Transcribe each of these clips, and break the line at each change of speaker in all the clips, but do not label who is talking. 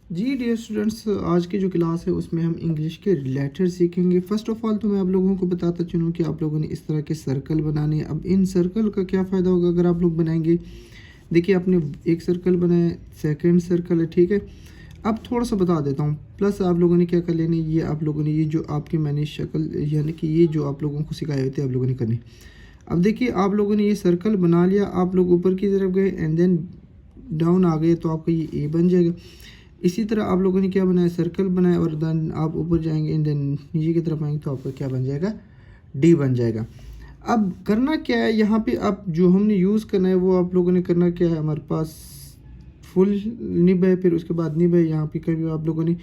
जी dear students, आज की जो क्लास है उसमें हम इंग्लिश के रिलेटेड सीखेंगे। फ़र्स्ट ऑफ़ ऑल तो मैं आप लोगों को बताता चलूँ कि आप लोगों ने इस तरह के सर्कल बनाने हैं। अब इन सर्कल का क्या फ़ायदा होगा अगर आप लोग बनाएंगे। देखिए, आपने एक सर्कल बनाया, सेकंड सर्कल है, ठीक है। अब थोड़ा सा बता देता हूँ, प्लस आप लोगों ने क्या कर लेनी, ये आप लोगों ने ये जो आपकी मैंने शक्ल यानी कि ये जो आप लोगों को सिखाए होते आप लोगों ने करनी। अब देखिए, आप लोगों ने ये सर्कल बना लिया, आप लोग ऊपर की तरफ गए एंड देन डाउन आ गए तो आपका ये ए बन जाएगा। इसी तरह आप लोगों ने क्या बनाया, सर्कल बनाया और देन आप ऊपर जाएंगे एंड देन नीचे की तरफ आएंगे तो आपका क्या बन जाएगा, डी बन जाएगा। अब करना क्या है यहाँ पे, अब जो हमने यूज़ करना है वो आप लोगों ने करना क्या है, हमारे पास फुल निब है, फिर उसके बाद निब है, यहाँ पे कभी आप लोगों ने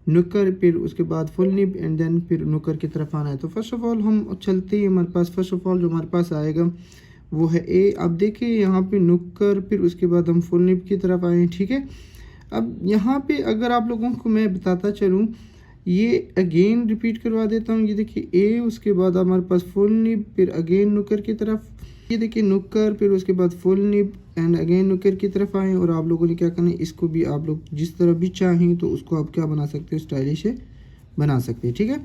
नुक्कर, फिर उसके बाद फुल निब एंड देन फिर नुक्कर की तरफ आना है। तो फर्स्ट ऑफ ऑल हम चलते ही हमारे पास फर्स्ट ऑफ ऑल जो हमारे पास आएगा वो है ए। अब देखिए यहाँ पे नुक्कर, फिर उसके बाद हम फुल निब की तरफ आए, ठीक है। अब यहाँ पे अगर आप लोगों को मैं बताता चलूँ, ये अगेन रिपीट करवा देता हूँ। ये देखिए ए, उसके बाद हमारे पास फुल निब, फिर अगेन नुक्कर की तरफ, ये देखिए नुक्कर, फिर उसके बाद फुल निब एंड अगेन नुक्कर की तरफ आए। और आप लोगों ने क्या करना है, इसको भी आप लोग जिस तरह भी चाहें तो उसको आप क्या बना सकते हो, स्टाइलिश बना सकते हैं, ठीक है।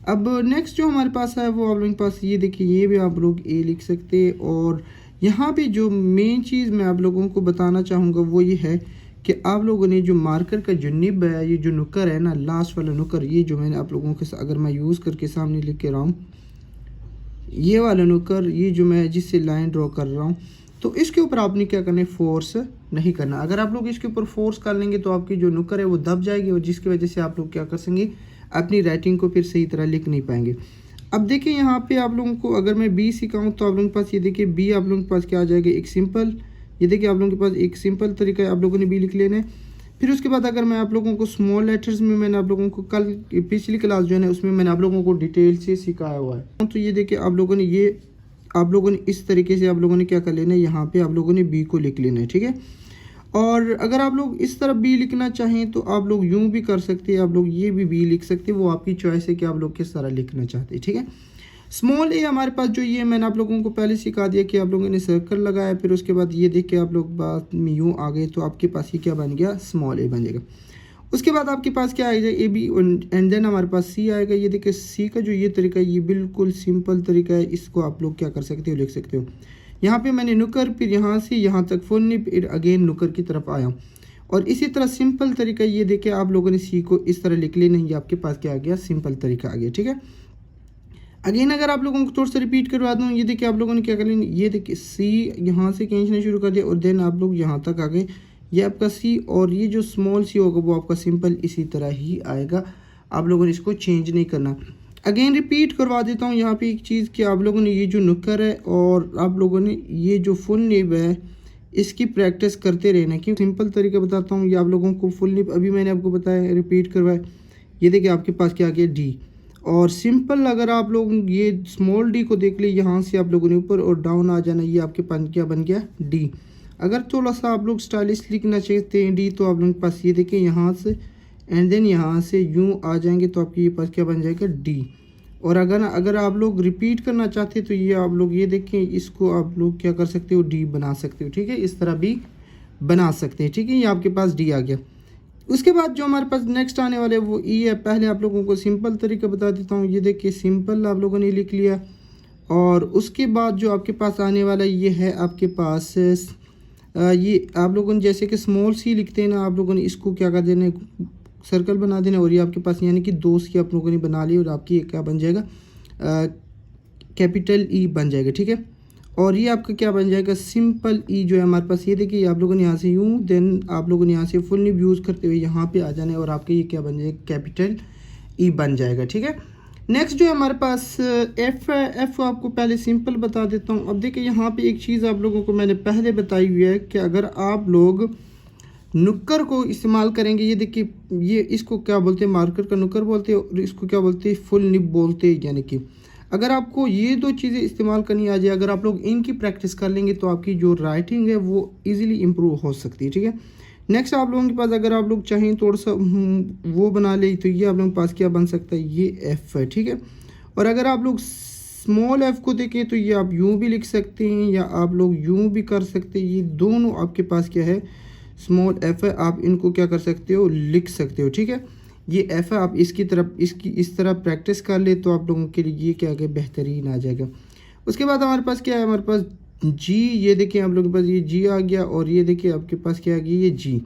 अब नेक्स्ट जो हमारे पास है वो आप लोगों के पास, ये देखिए ये भी आप लोग ए लिख सकते हैं। और यहाँ पे जो मेन चीज़ मैं आप लोगों को बताना चाहूँगा वो ये है कि आप लोगों ने जो मार्कर का जो निब है, ये जो नुक्कर है ना, लास्ट वाला नुक्कर, ये जो मैंने आप लोगों के अगर मैं यूज़ करके सामने लिख के रहा हूँ, ये वाला नुक्कर, ये जो मैं जिससे लाइन ड्रॉ कर रहा हूँ, तो इसके ऊपर आपने क्या करना है, फोर्स नहीं करना। अगर आप लोग इसके ऊपर फोर्स कर लेंगे तो आपकी जो नुक्कर है वो दब जाएगी और जिसकी वजह से आप लोग क्या कर सकेंगे, अपनी राइटिंग को फिर सही तरह लिख नहीं पाएंगे। अब देखिए यहाँ पे आप लोगों को अगर मैं बी सिखाऊँ तो आप लोगों के पास ये देखिए बी आप लोगों के पास क्या आ जाएगा, एक सिंपल, ये देखिए आप लोगों के पास एक सिंपल तरीका है, आप लोगों ने बी लिख लेना है। फिर उसके बाद अगर मैं आप लोगों को स्मॉल लेटर्स में, मैंने आप लोगों को कल पिछली क्लास जो है ना उसमें मैंने आप लोगों को डिटेल से सिखाया हुआ है। तो ये देखिए आप लोगों ने ये, आप लोगों ने इस तरीके से आप लोगों ने क्या कर लेना है, यहाँ पे आप लोगों ने बी को लिख लेना है, ठीक है। और अगर आप लोग इस तरफ बी लिखना चाहें तो आप लोग यूं भी कर सकते हैं, आप लोग ये भी बी लिख सकते हैं, वो आपकी चॉइस है कि आप लोग किस तरह लिखना चाहते हैं, ठीक है। स्मॉल ए हमारे पास जो ये मैंने आप लोगों को पहले सिखा दिया कि आप लोगों ने सर्कल लगाया, फिर उसके बाद ये देख के आप लोग बाद में यूँ आ गए तो आपके पास ये क्या बन गया, स्मॉल ए बन जाएगा। उसके बाद आपके पास क्या आएगा, ए बी एंड देन हमारे पास सी आएगा। ये देखिए सी का जो ये तरीका है ये बिल्कुल सिंपल तरीका है, इसको आप लोग क्या कर सकते हो, लिख सकते हो। यहाँ पे मैंने नुकर, फिर यहाँ से यहाँ तक फुल निब, फिर अगेन नुकर की तरफ आया हूँ। और इसी तरह सिंपल तरीका ये देखिए आप लोगों ने सी को इस तरह लिख लेना, ये आपके पास क्या आ गया, सिंपल तरीका आ गया, ठीक है। अगेन अगर आप लोगों को थोड़ा सा रिपीट करवा दूँ, ये देखिए आप लोगों ने क्या कर लिया, ये देखिए सी यहाँ से खींचना शुरू कर दिया और देन आप लोग यहाँ तक आ गए, ये आपका सी, और ये जो स्मॉल सी होगा वो आपका सिंपल इसी तरह ही आएगा। आप लोगों ने इसको चेंज नहीं करना। अगेन रिपीट करवा देता हूँ यहाँ पे एक चीज़ कि आप लोगों ने ये जो नुक्कर है और आप लोगों ने ये जो फुल निब है इसकी प्रैक्टिस करते रहना। क्यों, सिंपल तरीका बताता हूँ, ये आप लोगों को फुल निब अभी मैंने आपको बताया, रिपीट करवाया। ये देखिए आपके पास क्या आ गया, डी। और सिंपल अगर आप लोग ये स्मॉल डी को देख ली, यहाँ से आप लोगों ने ऊपर और डाउन आ जाना, ये आपके पास क्या बन गया, डी। अगर थोड़ा सा आप लोग स्टाइलिश लिखना चाहते हैं डी, तो आप लोगों के पास ये देखिए यहाँ से एंड देन यहाँ से यूँ आ जाएंगे तो आपके पास क्या बन जाएगा, डी। और अगर आप लोग रिपीट करना चाहते हैं तो ये आप लोग ये देखें, इसको आप लोग क्या कर सकते हो, डी बना सकते हो, ठीक है। इस तरह भी बना सकते हैं, ठीक है। ये आपके पास डी आ गया। उसके बाद जो हमारे पास नेक्स्ट आने वाले वो ई है। पहले आप लोगों को सिंपल तरीका बता देता हूँ। ये देखिए सिंपल आप लोगों ने लिख लिया और उसके बाद जो आपके पास आने वाला ये है आपके पास ये आप लोगों ने जैसे कि स्मॉल सी लिखते हैं ना, आप लोगों ने इसको क्या कर देना, सर्कल बना देना और ये आपके पास यानी कि दो सी आप लोगों ने बना ली और आपकी क्या बन जाएगा, कैपिटल ई बन जाएगा, ठीक है। और ये आपका क्या बन जाएगा, सिंपल ई जो है हमारे पास। ये देखिए आप लोगों ने यहाँ से यूँ, देन आप लोगों ने यहाँ से फुल निब यूज़ करते हुए यहाँ पे आ जाना है और आपके ये क्या बन जाएगा, कैपिटल ई बन जाएगा, ठीक है। नेक्स्ट जो है हमारे पास एफ है। एफ आपको पहले सिंपल बता देता हूँ। अब देखिए यहाँ पे एक चीज़ आप लोगों को मैंने पहले बताई हुई है कि अगर आप लोग नुक्कर को इस्तेमाल करेंगे, ये देखिए ये इसको क्या बोलते हैं, मार्कर का नुक्कर बोलते हैं और इसको क्या बोलते हैं, फुल निब बोलते हैं। यानी कि अगर आपको ये दो चीज़ें इस्तेमाल करनी आ जाए, अगर आप लोग इनकी प्रैक्टिस कर लेंगे तो आपकी जो राइटिंग है वो इजीली इम्प्रूव हो सकती है, ठीक है। नेक्स्ट आप लोगों के पास अगर आप लोग चाहें थोड़ा सा वो बना ले तो ये आप लोगों के पास क्या बन सकता है, ये एफ है, ठीक है। और अगर आप लोग स्मॉल एफ को देखें तो ये आप यूँ भी लिख सकते हैं या आप लोग यूँ भी कर सकते हैं। ये दोनों आपके पास क्या है, स्मॉल एफ है, आप इनको क्या कर सकते हो, लिख सकते हो। ठीक है, ये एफ है, आप इसकी तरफ इसकी इस तरह प्रैक्टिस कर ले तो आप लोगों के लिए ये क्या है बेहतरीन आ जाएगा। उसके बाद हमारे पास क्या है, हमारे पास जी, ये देखिए आप लोगों के पास ये जी आ गया, और ये देखिए आपके पास क्या आ गया, ये जी।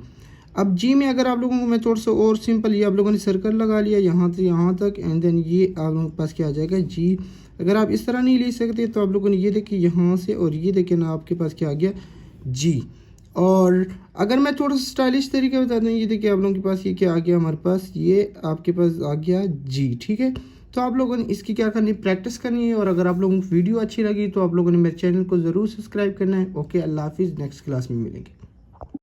अब जी में अगर आप लोगों को मैं थोड़ा सा और सिंपल, ये आप लोगों ने सर्कल लगा लिया यहाँ से यहाँ तक, एंड देन ये आप लोगों के पास क्या आ जाएगा, जी। अगर आप इस तरह नहीं ले सकते तो आप लोगों ने ये देखिए यहाँ से, और ये देखिए ना आपके पास क्या आ गया, जी। और अगर मैं थोड़ा सा स्टाइलिश तरीके बता दूँ, ये देखिए आप लोगों के पास ये क्या आ गया, हमारे पास ये आपके पास आ गया जी। ठीक है, तो आप लोगों ने इसकी क्या करनी है, प्रैक्टिस करनी है। और अगर आप लोगों को वीडियो अच्छी लगी तो आप लोगों ने मेरे चैनल को ज़रूर सब्सक्राइब करना है। ओके, अल्लाह हाफिज़, नेक्स्ट क्लास में मिलेंगे।